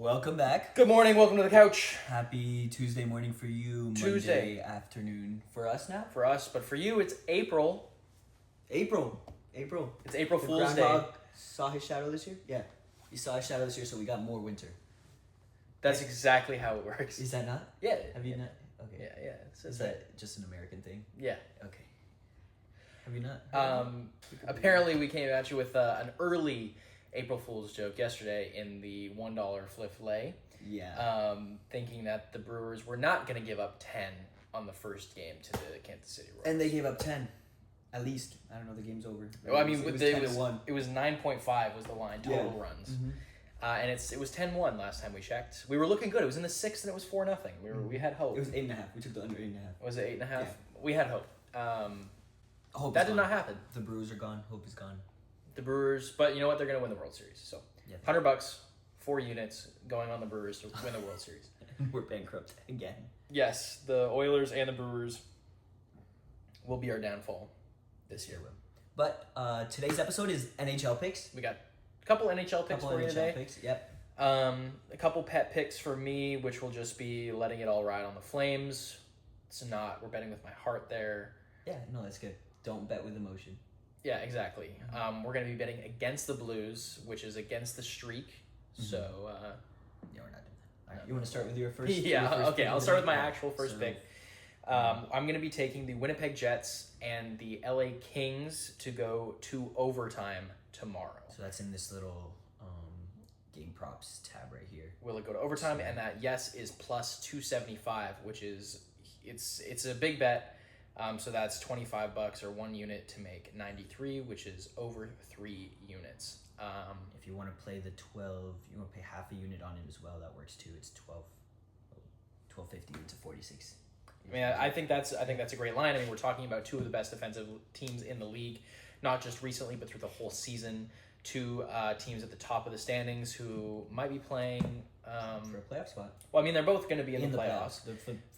Welcome back. Good morning, welcome to the couch. Happy Tuesday morning for you. Tuesday. Monday afternoon for us now. For us, but for you, it's April. April. It's April The Fool's Day. groundhog saw his shadow this year? Yeah. He saw his shadow this year, so we got more winter. That's exactly how it works. Is that not? Yeah. Have you not? Okay. Yeah. Is that just an American thing? Yeah. Okay. Have you not? Apparently, we came at you with an early April Fool's joke yesterday in the $1 flip-lay. Yeah. Thinking that the Brewers were not going to give up 10 on the first game to the Kansas City Royals. And they gave up 10. At least. I don't know, the game's over. Well, I mean, it was 10-1. It was 9.5 was the line, total runs. Mm-hmm. And it was 10-1 last time we checked. We were looking good. It was in the 6th and it was 4-0. We had hope. It was 8.5. We took the under 8.5. Was it 8.5? Yeah. We had hope. Hope that did not happen. The Brewers are gone. Hope is gone. The Brewers, but you know what? They're going to win the World Series. So, Yeah. $100, 4 units going on the Brewers to win the World Series. We're bankrupt again. Yes, the Oilers and the Brewers will be our downfall this year. But today's episode is NHL picks. We got a couple NHL picks for you today. Picks. Yep. A couple pet picks for me, which will just be letting it all ride on the Flames. It's not. We're betting with my heart there. Yeah, no, that's good. Don't bet with emotion. Yeah, exactly. We're going to be betting against the Blues, which is against the streak. Mm-hmm. So, Yeah, we're not doing that. All right, you want to start with your first? okay. I'll start with my actual first So, pick. I'm going to be taking the Winnipeg Jets and the LA Kings to go to overtime tomorrow. So that's in this little game props tab right here. Will it go to overtime? And that yes is plus 275, which is it's a big bet. So that's $25 or 1 unit to make 93, which is over 3 units. If you want to play the 12, you want to pay half a unit on it as well. That works too. It's 12.50 into 46. I mean, I think that's a great line. I mean, we're talking about two of the best defensive teams in the league, not just recently, but through the whole season. Two teams at the top of the standings who might be playing for a playoff spot. Well, I mean, they're both going to be in the playoffs.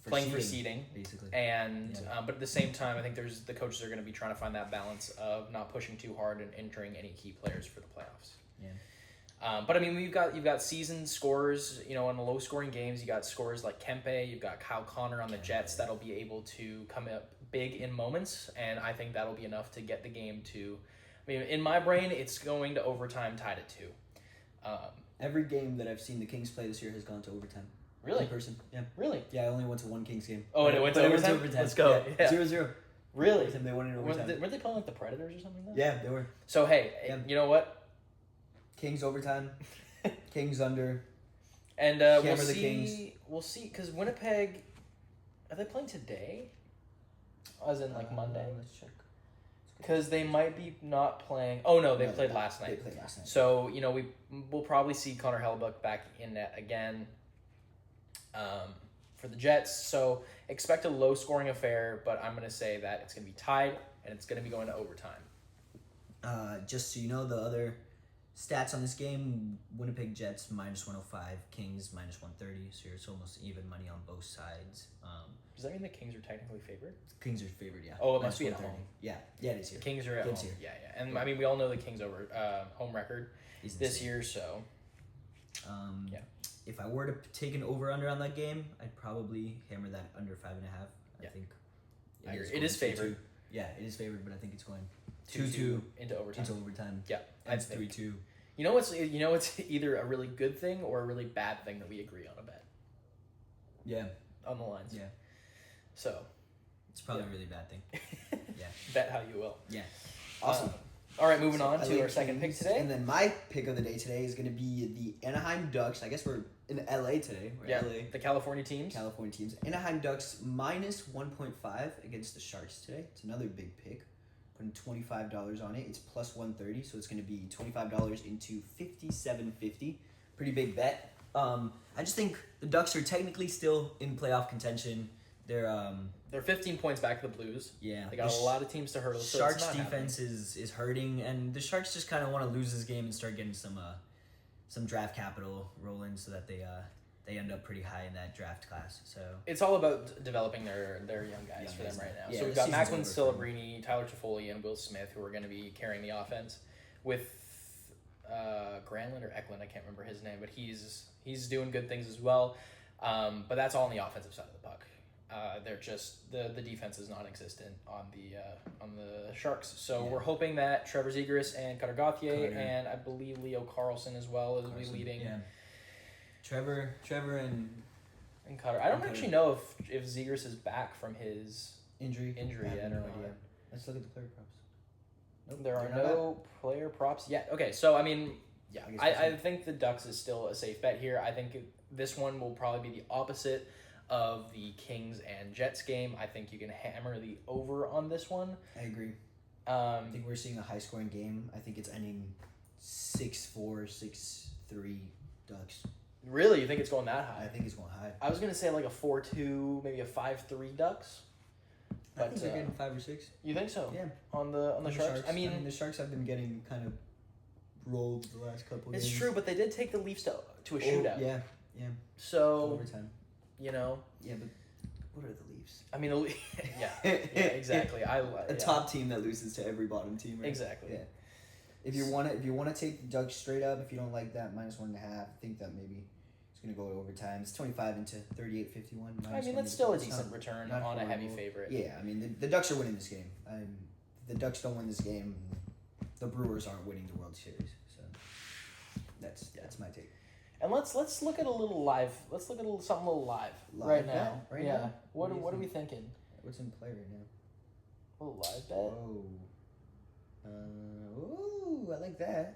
Playing for seeding, basically. And but at the same time, I think the coaches are going to be trying to find that balance of not pushing too hard and entering any key players for the playoffs. Yeah. But I mean, you've got seasoned scorers, in the low scoring games. You got scorers like Kempe. You've got Kyle Connor on the Jets that'll be able to come up big in moments, and I think that'll be enough to get the game to. I mean, in my brain, it's going to overtime, tied at 2. Every game that I've seen the Kings play this year has gone to overtime. Really? In person. Yeah. Really? Yeah, I only went to one Kings game. Oh, and it went to overtime? Let's go. Yeah. 0-0. Really? They won in overtime. Were they playing like the Predators or something? Yeah, they were. So, hey, you know what? Kings overtime. Kings under. And Hammer the Kings. We'll see, because Winnipeg, are they playing today? As in, Monday? Let's check. Because they might be not playing. Oh, no, they played last night. They played last night. So, we'll probably see Connor Hellebuck back in net again for the Jets. So, expect a low-scoring affair, but I'm going to say that it's going to be tied, and it's going to be going to overtime. Just so you know, the other stats on this game, Winnipeg Jets minus 105, Kings minus 130, so it's almost even money on both sides. Does that mean the Kings are technically favored? Kings are favored, yeah. Oh, it must be at home. Yeah, it is here. Kings are at home. Here. Yeah. And I mean, we all know the Kings over home record He's this insane. year, so. Yeah. If I were to take an over-under on that game, I'd probably hammer that under 5.5. Yeah. I think It is favored. Yeah, it is favored, but I think it's going 2-2 into overtime. Yeah, I it's think. 3-2. It's either a really good thing or a really bad thing that we agree on a bet. Yeah. On the lines. Yeah. So. It's probably a really bad thing. Yeah. Bet how you will. Yeah. Awesome. All right, moving on LA to our second pick Kings, today. And then my pick of the day today is going to be the Anaheim Ducks. I guess we're in LA today. The California teams. California teams. Anaheim Ducks minus 1.5 against the Sharks today. It's another big pick. Putting $25 on it. It's plus 130, so it's going to be $25 into $57.50. Pretty big bet. I just think the Ducks are technically still in playoff contention. They're 15 points back to the Blues. Yeah. They got a lot of teams to hurdle. So Sharks defense is hurting, and the Sharks just kind of want to lose this game and start getting some draft capital rolling so that they end up pretty high in that draft class. So it's all about developing their young guys for them right now. Yeah, so we've got Macklin Celebrini, Tyler Toffoli, and Will Smith who are going to be carrying the offense with Granlund or Eklund, I can't remember his name, but he's doing good things as well. But that's all on the offensive side of the puck. They're just the defense is non-existent on the Sharks. So we're hoping that Trevor Zegras and Cutter Gauthier and I believe Leo Carlson as well will be leading. Yeah. Trevor and Cutter. I don't actually know if Zegras is back from his injury. I have no idea. Let's look at the player props. Nope, there are no player props yet. Okay, so I mean, yeah, I think the Ducks is still a safe bet here. I think this one will probably be the opposite of the Kings and Jets game. I think you can hammer the over on this one. I agree. I think we're seeing a high-scoring game. I think it's ending 6-4, 6-3 Ducks. Really? You think it's going that high? I think it's going high. I was going to say like a 4-2, maybe a 5-3 Ducks. But I think they're getting 5 or 6. You think so? Yeah. On the Sharks? I mean, the Sharks have been getting kind of rolled the last couple of games. It's true, but they did take the Leafs to a shootout. Yeah. So, overtime. you know. Yeah, but what are the Leafs? I mean, yeah, exactly. A top team that loses to every bottom team, right? Exactly. Yeah. If you want to take the Ducks straight up, if you don't like that -1.5, I think that maybe it's going to go to overtime. It's 25 into 38-51. I mean, that's still a decent return on a heavy favorite. Yeah, I mean, the Ducks are winning this game. If the Ducks don't win this game, the Brewers aren't winning the World Series. So that's my take. And let's look at a little live. Let's look at something a little live right now. Right now? What are we thinking? What's in play right now? A little live bet. Ooh, I like that.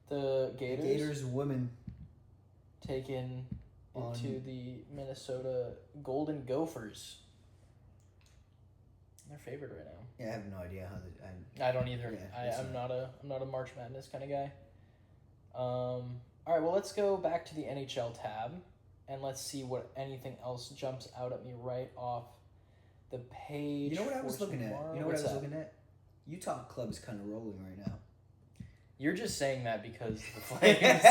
The Gators. The Gators women taken into the Minnesota Golden Gophers. They're favored right now. Yeah, I have no idea how I don't either. Yeah, I'm not a March Madness kind of guy. All right, well, let's go back to the NHL tab, and let's see what anything else jumps out at me right off the page. You know what I was looking at? Looking at? Utah club's kind of rolling right now. You're just saying that because the Flames.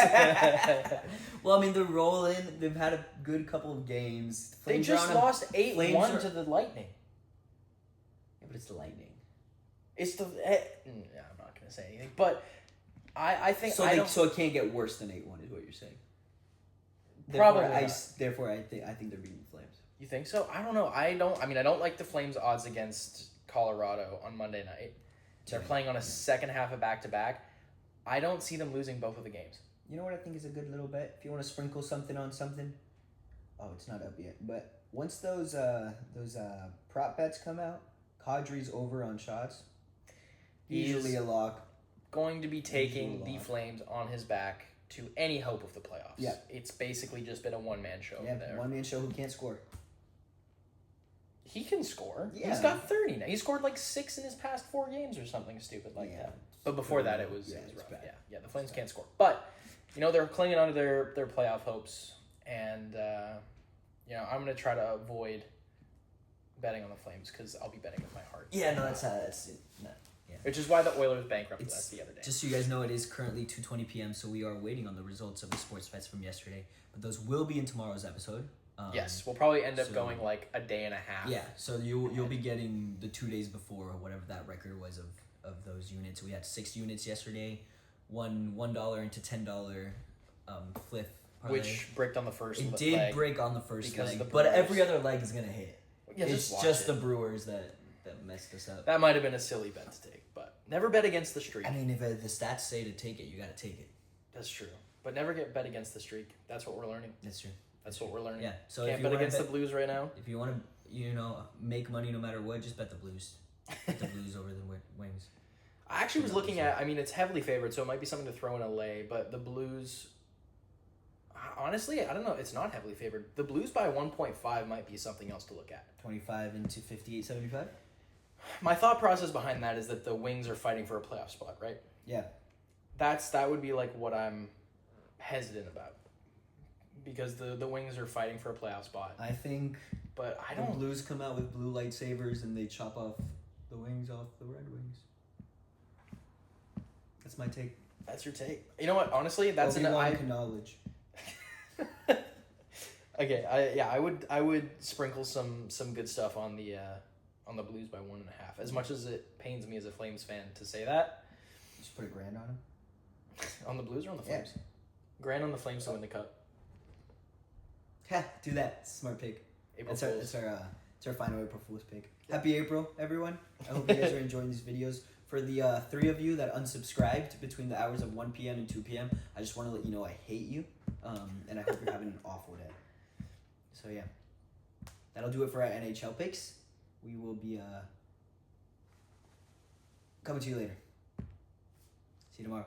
Well, I mean, they're rolling. They've had a good couple of games. They just lost 8-1 to the Lightning. Yeah, but it's the Lightning. It's the... I'm not going to say anything, but... I think so. So it can't get worse than 8-1, is what you're saying. Probably. Therefore, I think they're beating the Flames. You think so? I don't know. I don't like the Flames' odds against Colorado on Monday night. They're playing on a second half of back-to-back. I don't see them losing both of the games. You know what I think is a good little bet? If you want to sprinkle something on something. Oh, it's not up yet. But once those prop bets come out, Kadri's over on shots. Easily a lock. Going to be taking the Flames on his back to any hope of the playoffs. Yeah. It's basically just been a one-man show over there. One-man show who can't score. He can score. Yeah. He's got 30 now. He scored like 6 in his past 4 games or something stupid like that. But before that, it was rough. Bad. Yeah, the Flames can't score. But, they're clinging onto their playoff hopes. And, I'm going to try to avoid betting on the Flames because I'll be betting with my heart. Yeah, no, that's it. No. Yeah. Which is why the Oilers bankrupted us the other day. Just so you guys know, it is currently 2:20 p.m., so we are waiting on the results of the sports bets from yesterday. But those will be in tomorrow's episode. Yes, we'll probably end up going like a day and a half. Yeah, so you'll be getting the 2 days before whatever that record was of those units. We had 6 units yesterday, $1 into $10 flip parlay. Which bricked on the first leg. It did break on the first leg, but Brewers. Every other leg is going to hit. Yeah, it's just the Brewers that messed us up. That might have been a silly bet to take, but never bet against the streak. I mean, if the stats say to take it, you got to take it. That's true. But never bet against the streak. That's what we're learning. That's true. That's what we're learning. Yeah. So can't bet against the Blues right now. If you want to, make money no matter what, just bet the Blues. Bet the Blues over the Wings. I actually was looking at. I mean, it's heavily favored, so it might be something to throw in a lay. But the Blues, honestly, I don't know. It's not heavily favored. The Blues by 1.5 might be something else to look at. 25 into 58.75. My thought process behind that is that the Wings are fighting for a playoff spot, right? Yeah. That would be like what I'm hesitant about. Because the Wings are fighting for a playoff spot. I think but I the don't Blues come out with blue lightsabers and they chop off the Wings off the Red Wings. That's my take. That's your take. You know what? Honestly, that's knowledge. Okay, I would sprinkle some good stuff on the Blues by 1.5. As much as it pains me as a Flames fan to say that. Just put $1,000 on him. On the Blues or on the Yeah. Flames? Grant on the Flames to win the cup. Ha, do that. Smart pick. April It's Fools. our final April Fool's pick. Happy April, everyone. I hope you guys are enjoying these videos. For the 3 of you that unsubscribed between the hours of 1 p.m. and 2 p.m., I just want to let you know I hate you, and I hope you're having an awful day. So yeah, that'll do it for our NHL picks. We will be coming to you later. See you tomorrow.